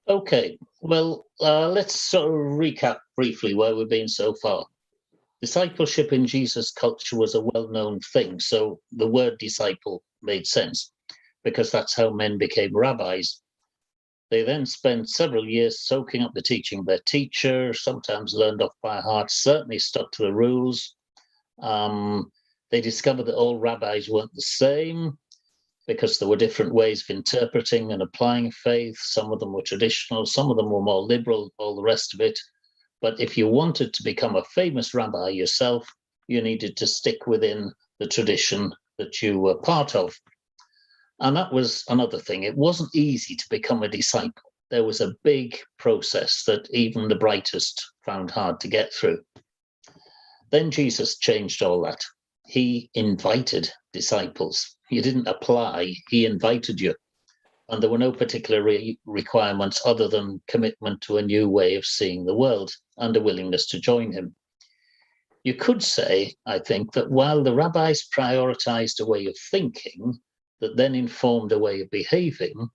Okay, well, let's sort of recap briefly where we've been so far. Discipleship in Jesus' culture was a well-known thing, so the word disciple made sense because that's how men became rabbis. They then spent several years soaking up the teaching of their teacher, sometimes learned off by heart, certainly stuck to the rules. They discovered that all rabbis weren't the same because there were different ways of interpreting and applying faith. Some of them were traditional, some of them were more liberal, all the rest of it. But if you wanted to become a famous rabbi yourself, you needed to stick within the tradition that you were part of. And that was another thing. It wasn't easy to become a disciple. There was a big process that even the brightest found hard to get through. Then Jesus changed all that. He invited disciples. He didn't apply, he invited you. And there were no particular requirements other than commitment to a new way of seeing the world and a willingness to join him. You could say, I think, that while the rabbis prioritized a way of thinking that then informed a way of behaving,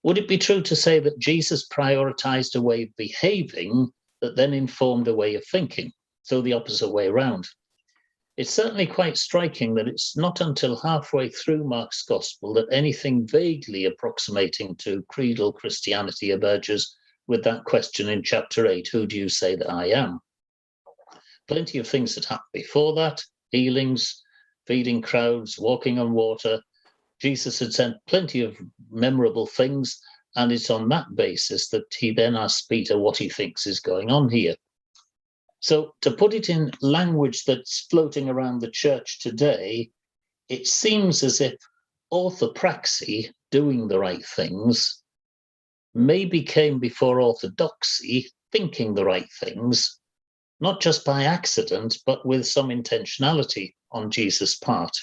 would it be true to say that Jesus prioritized a way of behaving that then informed a way of thinking? So the opposite way around. It's certainly quite striking that it's not until halfway through Mark's Gospel that anything vaguely approximating to creedal Christianity emerges with that question in chapter 8, who do you say that I am? Plenty of things had happened before that, healings, feeding crowds, walking on water. Jesus had said plenty of memorable things, and it's on that basis that he then asks Peter what he thinks is going on here. So to put it in language that's floating around the church today, it seems as if orthopraxy, doing the right things, maybe came before orthodoxy, thinking the right things, not just by accident, but with some intentionality on Jesus' part.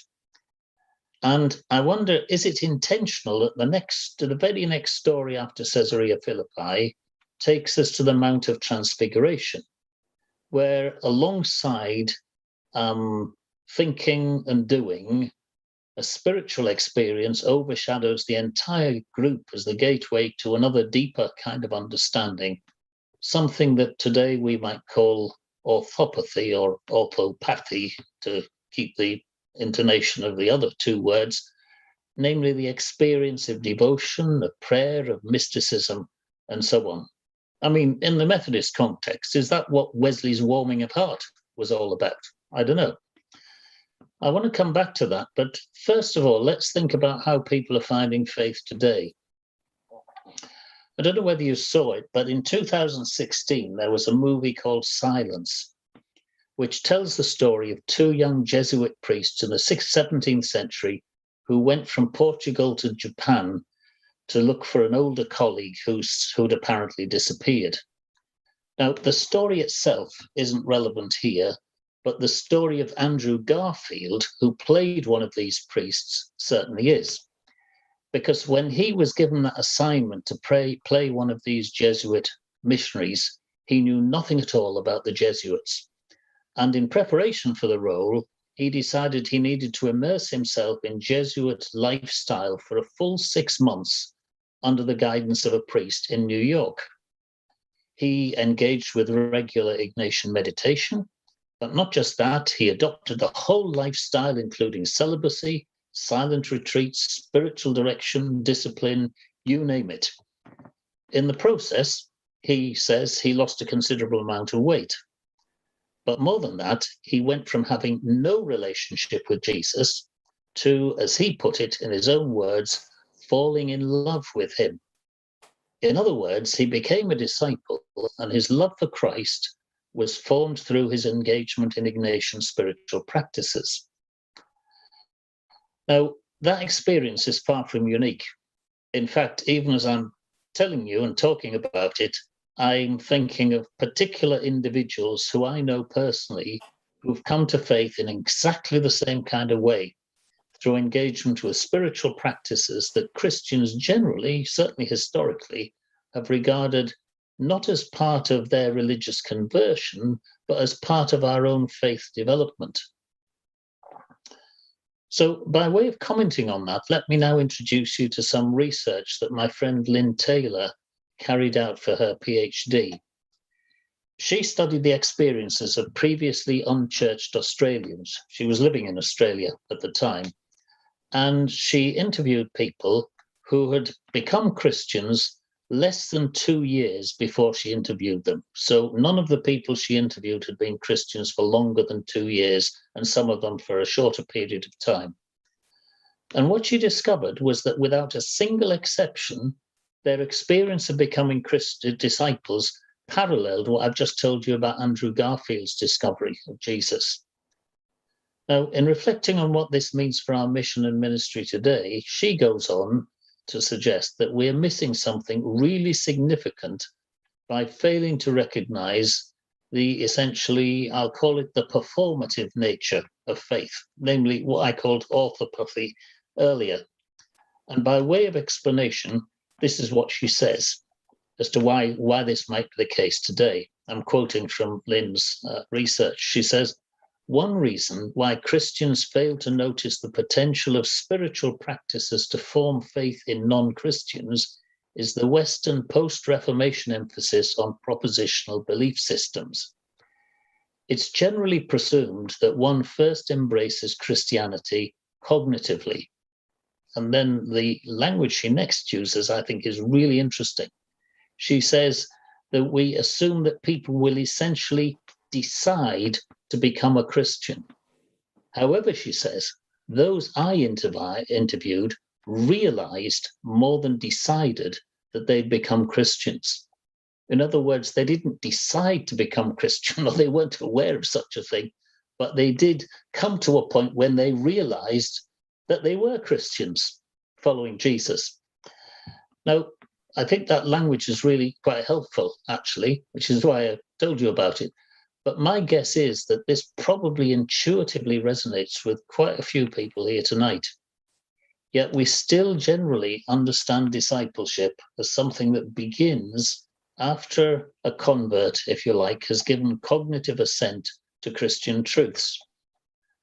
And I wonder, is it intentional that the very next story after Caesarea Philippi takes us to the Mount of Transfiguration, where alongside thinking and doing, a spiritual experience overshadows the entire group as the gateway to another deeper kind of understanding, something that today we might call orthopathy or orthopathy, to keep the intonation of the other two words, namely the experience of devotion, of prayer, of mysticism, and so on. I mean, in the Methodist context, is that what Wesley's warming of heart was all about? I don't know. I want to come back to that, but first of all, let's think about how people are finding faith today. I don't know whether you saw it, but in 2016, there was a movie called Silence, which tells the story of two young Jesuit priests in the 17th century who went from Portugal to Japan to look for an older colleague who'd apparently disappeared. Now, the story itself isn't relevant here, but the story of Andrew Garfield, who played one of these priests, certainly is. Because when he was given that assignment to play one of these Jesuit missionaries, he knew nothing at all about the Jesuits. And in preparation for the role, he decided he needed to immerse himself in Jesuit lifestyle for a full 6 months under the guidance of a priest in New York. He engaged with regular Ignatian meditation, but not just that, he adopted the whole lifestyle, including celibacy, silent retreats, spiritual direction, discipline, you name it. In the process, he says he lost a considerable amount of weight. But more than that, he went from having no relationship with Jesus to, as he put it in his own words, falling in love with him. In other words, he became a disciple, and his love for Christ was formed through his engagement in Ignatian spiritual practices. Now, that experience is far from unique. In fact, even as I'm telling you and talking about it, I'm thinking of particular individuals who I know personally who've come to faith in exactly the same kind of way, through engagement with spiritual practices that Christians generally, certainly historically, have regarded not as part of their religious conversion, but as part of our own faith development. So by way of commenting on that, let me now introduce you to some research that my friend Lynn Taylor carried out for her PhD. She studied the experiences of previously unchurched Australians. She was living in Australia at the time, and she interviewed people who had become Christians less than 2 years before she interviewed them. So none of the people she interviewed had been Christians for longer than 2 years, and some of them for a shorter period of time. And what she discovered was that without a single exception, their experience of becoming disciples paralleled what I've just told you about Andrew Garfield's discovery of Jesus. Now, in reflecting on what this means for our mission and ministry today, she goes on to suggest that we're missing something really significant by failing to recognize the essentially, I'll call it the performative nature of faith, namely what I called orthopathy earlier. And by way of explanation, this is what she says as to why this might be the case today. I'm quoting from Lynn's research. She says, one reason why Christians fail to notice the potential of spiritual practices to form faith in non-Christians is the Western post-Reformation emphasis on propositional belief systems. It's generally presumed that one first embraces Christianity cognitively. And then the language she next uses, I think, is really interesting. She says that we assume that people will essentially decide to become a Christian. However, she says, those I interviewed realized more than decided that they'd become Christians. In other words, they didn't decide to become Christian, or they weren't aware of such a thing, but they did come to a point when they realized that they were Christians following Jesus. Now, I think that language is really quite helpful, actually, which is why I told you about it. But my guess is that this probably intuitively resonates with quite a few people here tonight. Yet we still generally understand discipleship as something that begins after a convert, if you like, has given cognitive assent to Christian truths.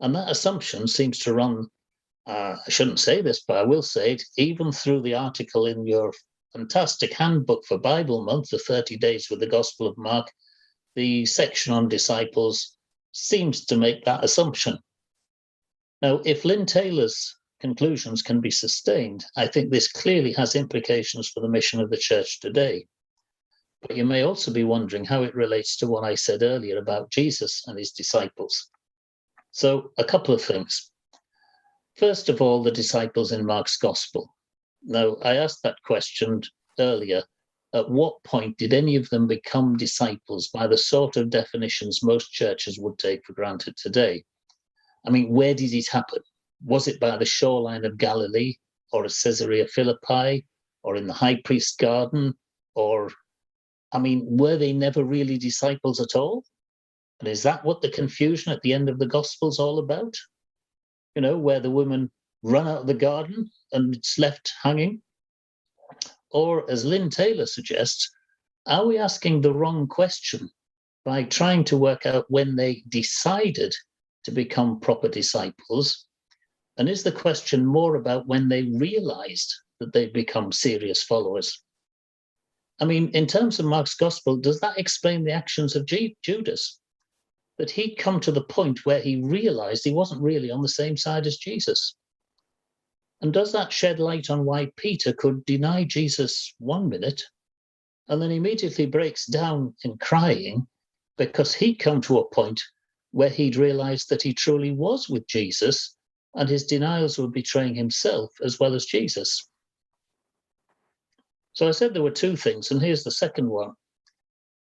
And that assumption seems to run, I shouldn't say this, but I will say it, even through the article in your fantastic handbook for Bible Month, the 30 Days with the Gospel of Mark, the section on disciples seems to make that assumption. Now, if Lynn Taylor's conclusions can be sustained, I think this clearly has implications for the mission of the church today. But you may also be wondering how it relates to what I said earlier about Jesus and his disciples. So, a couple of things. First of all, the disciples in Mark's Gospel. Now, I asked that question earlier. At what point did any of them become disciples by the sort of definitions most churches would take for granted today? I mean, where did it happen? Was it by the shoreline of Galilee, or at Caesarea Philippi, or in the high priest's garden? Or, I mean, were they never really disciples at all? And is that what the confusion at the end of the Gospel's all about? You know, where the women run out of the garden and it's left hanging? Or, as Lynn Taylor suggests, are we asking the wrong question by trying to work out when they decided to become proper disciples? And is the question more about when they realized that they'd become serious followers? I mean, in terms of Mark's Gospel, does that explain the actions of Judas? That he'd come to the point where he realized he wasn't really on the same side as Jesus? And does that shed light on why Peter could deny Jesus 1 minute and then immediately breaks down in crying because he'd come to a point where he'd realized that he truly was with Jesus and his denials were betraying himself as well as Jesus? So I said there were two things, and here's the second one.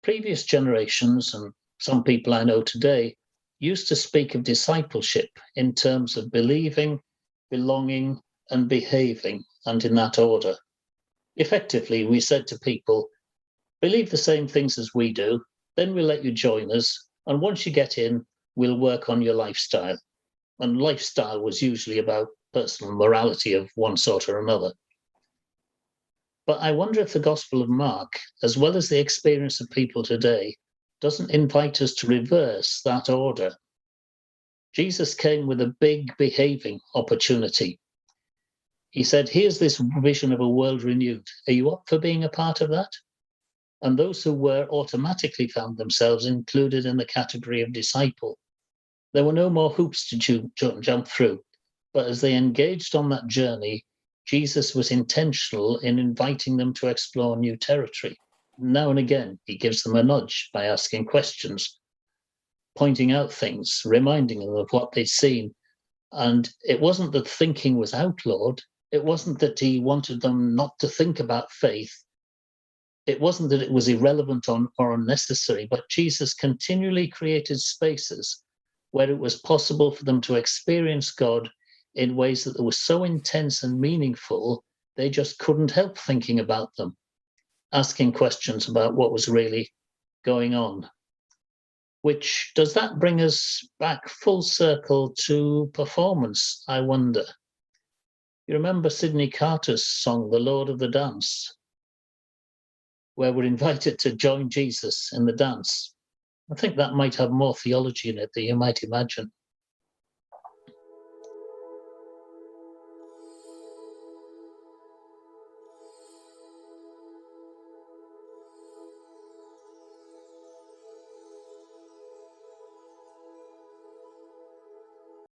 Previous generations, and some people I know today, used to speak of discipleship in terms of believing, belonging, and behaving, and in that order. Effectively, we said to people, believe the same things as we do, then we'll let you join us, and once you get in, we'll work on your lifestyle. And lifestyle was usually about personal morality of one sort or another. But I wonder if the Gospel of Mark, as well as the experience of people today, doesn't invite us to reverse that order. Jesus came with a big behaving opportunity. He said, here's this vision of a world renewed. Are you up for being a part of that? and those who were automatically found themselves included in the category of disciple. There were no more hoops to jump through, but as they engaged on that journey, Jesus was intentional in inviting them to explore new territory. Now and again, he gives them a nudge by asking questions, pointing out things, reminding them of what they'd seen. And it wasn't that thinking was outlawed. It wasn't that he wanted them not to think about faith. It wasn't that it was irrelevant or unnecessary, but Jesus continually created spaces where it was possible for them to experience God in ways that were so intense and meaningful, they just couldn't help thinking about them, asking questions about what was really going on. Which, does that bring us back full circle to performance, I wonder? You remember Sidney Carter's song, The Lord of the Dance, where we're invited to join Jesus in the dance. I think that might have more theology in it than you might imagine.